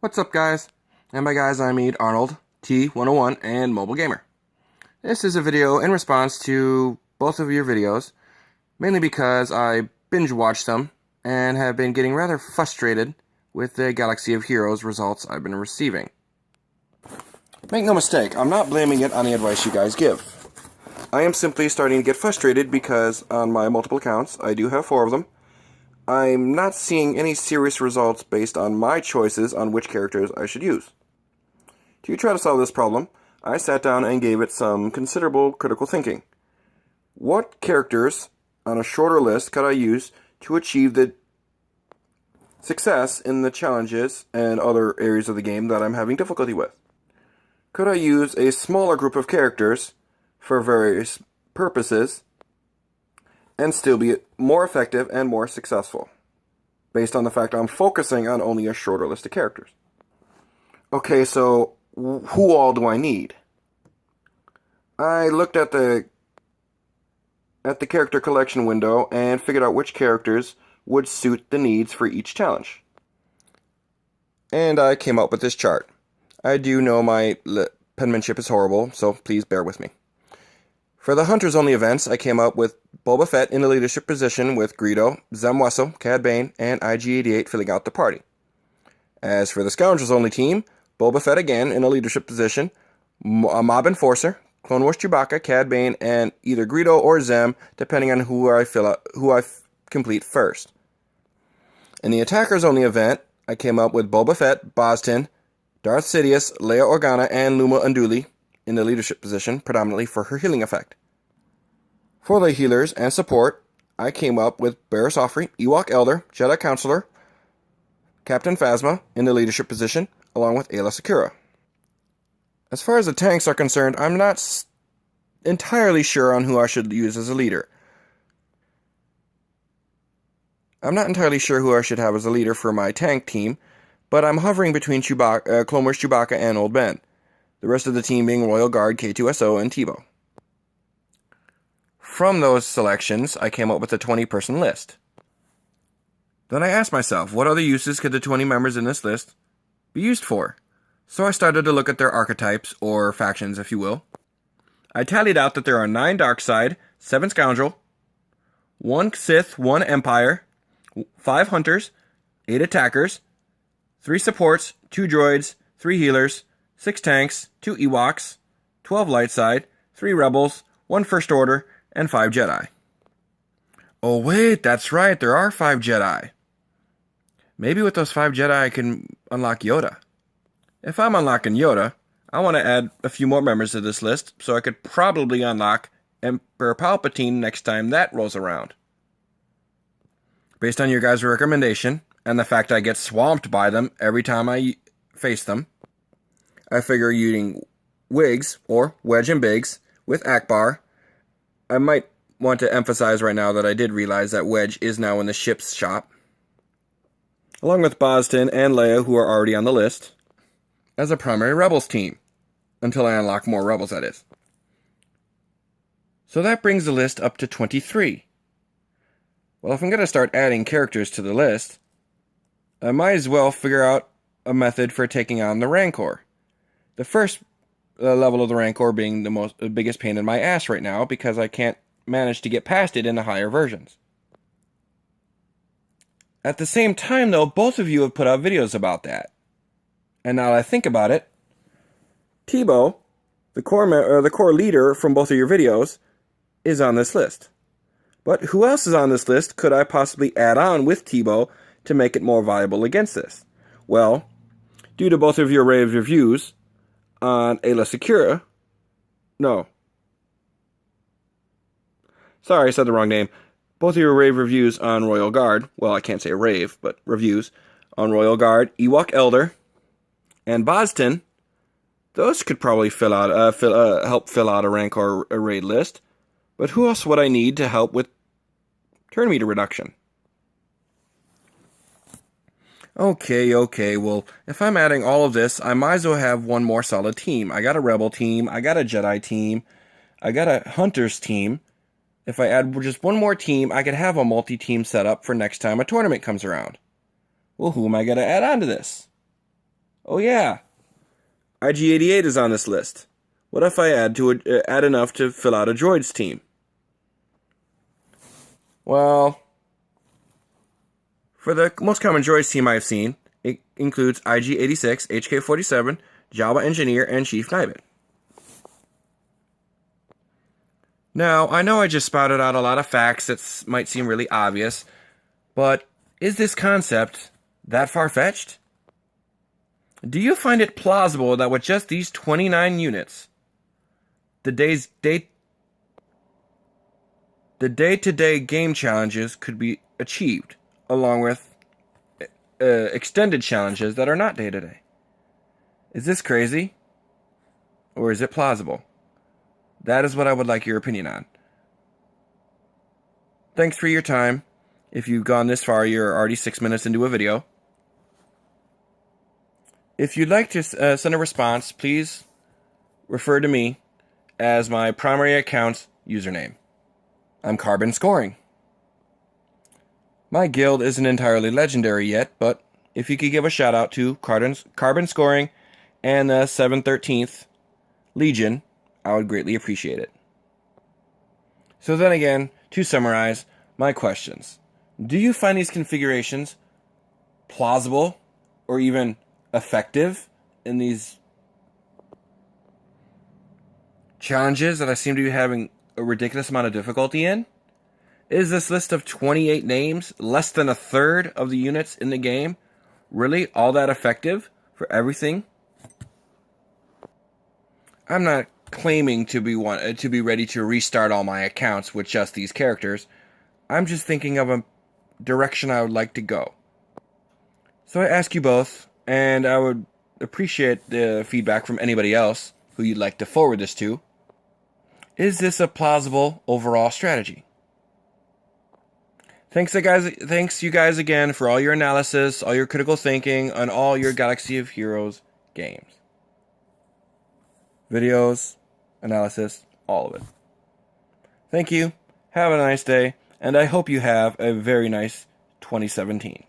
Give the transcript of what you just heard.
What's up, guys? And by guys, I mean Arnold, T101, and Mobile Gamer. This is a video in response to both of your videos, mainly because I binge-watched them and have been getting rather frustrated with the Galaxy of Heroes results I've been receiving. Make no mistake, I'm not blaming it on the advice you guys give. I am simply starting to get frustrated because on my multiple accounts, I do have 4 of them, I'm not seeing any serious results based on my choices on which characters I should use. To try to solve this problem, I sat down and gave it some considerable critical thinking. What characters on a shorter list could I use to achieve the success in the challenges and other areas of the game that I'm having difficulty with? Could I use a smaller group of characters for various purposes and still be more effective and more successful, based on the fact I'm focusing on only a shorter list of characters? Okay, so who all do I need? I looked at the character collection window and figured out which characters would suit the needs for each challenge. And I came up with this chart. I do know my penmanship is horrible, so please bear with me. For the Hunters Only events, I came up with Boba Fett in the leadership position with Greedo, wesall, CAD Bane, and IG-88 filling out the party. As for the Scoundrels Only team, Boba Fett again in a leadership position, a Mob Enforcer, Clone Wars Chewbacca, CAD Bane, and either Greedo or Zem, depending on who I complete first. In the Attackers Only event, I came up with Boba Fett, Bistan, Darth Sidious, Leia Organa, and Luma Unduli in the leadership position, predominantly for her healing effect. For the healers and support, I came up with Barriss Offee, Ewok Elder, Jedi Consular, Captain Phasma in the leadership position, along with Aayla Secura. As far as the tanks are concerned, I'm not entirely sure on who I should use as a leader. I'm not entirely sure who I should have as a leader for my tank team, but I'm hovering between Clone Wars Chewbacca and Old Ben. The rest of the team being Royal Guard, K2SO, and Teebo. From those selections, I came up with a 20-person list. Then I asked myself, what other uses could the 20 members in this list be used for? So I started to look at their archetypes, or factions if you will. I tallied out that there are 9 Darkside, 7 Scoundrel, 1 Sith, 1 Empire, 5 Hunters, 8 Attackers, 3 Supports, 2 Droids, 3 Healers, 6 Tanks, 2 Ewoks, 12 Lightside, 3 Rebels, 1 First Order, and 5 Jedi. Oh wait, that's right, there are 5 Jedi. Maybe with those 5 Jedi I can unlock Yoda. If I'm unlocking Yoda, I want to add a few more members to this list, so I could probably unlock Emperor Palpatine next time that rolls around. Based on your guys' recommendation, and the fact I get swamped by them every time I face them, I figure using Wigs, or Wedge and Briggs, with Ackbar. I might want to emphasize right now that I did realize that Wedge is now in the ship's shop, along with Bistan and Leia, who are already on the list, as a primary Rebels team, until I unlock more Rebels, that is. So that brings the list up to 23. Well, if I'm going to start adding characters to the list, I might as well figure out a method for taking on the Rancor. The first level of the Rancor being the biggest pain in my ass right now because I can't manage to get past it in the higher versions. At the same time, though, both of you have put out videos about that. And now that I think about it, Teebo, the core leader from both of your videos, is on this list. But who else is on this list could I possibly add on with Teebo to make it more viable against this? Well, due to both of your rave reviews on Aayla Secura, no. Sorry, I said the wrong name. Both of your rave reviews on Royal Guard, well, I can't say rave, but reviews on Royal Guard, Ewok Elder, and Bistan, those could probably help fill out a Rancor raid list. But who else would I need to help with turn meter reduction? Okay, well, if I'm adding all of this, I might as well have one more solid team. I got a Rebel team, I got a Jedi team, I got a Hunters team. If I add just one more team, I could have a multi-team setup for next time a tournament comes around. Well, who am I going to add on to this? Oh yeah, IG-88 is on this list. What if I add enough to fill out a droids team? Well, for the most common droids team I've seen, it includes IG-86, HK-47, Jawa Engineer, and Chief Nebit. Now, I know I just spouted out a lot of facts that might seem really obvious, but is this concept that far-fetched? Do you find it plausible that with just these 29 units, the day-to-day game challenges could be achieved, along with extended challenges that are not day-to-day? Is this crazy? Or is it plausible? That is what I would like your opinion on. Thanks for your time. If you've gone this far, you're already 6 minutes into a video. If you'd like to send a response, please refer to me as my primary account's username. I'm Carbon Scoring. My guild isn't entirely legendary yet, but if you could give a shout out to Carbon Scoring and the 713th Legion, I would greatly appreciate it. So then again, to summarize my questions. Do you find these configurations plausible or even effective in these challenges that I seem to be having a ridiculous amount of difficulty in? Is this list of 28 names, less than a third of the units in the game, really all that effective for everything? I'm not claiming to be ready to restart all my accounts with just these characters. I'm just thinking of a direction I would like to go. So I ask you both, and I would appreciate the feedback from anybody else who you'd like to forward this to. Is this a plausible overall strategy? Thanks you guys again for all your analysis, all your critical thinking, on all your Galaxy of Heroes games. Videos, analysis, all of it. Thank you. Have a nice day, and I hope you have a very nice 2017.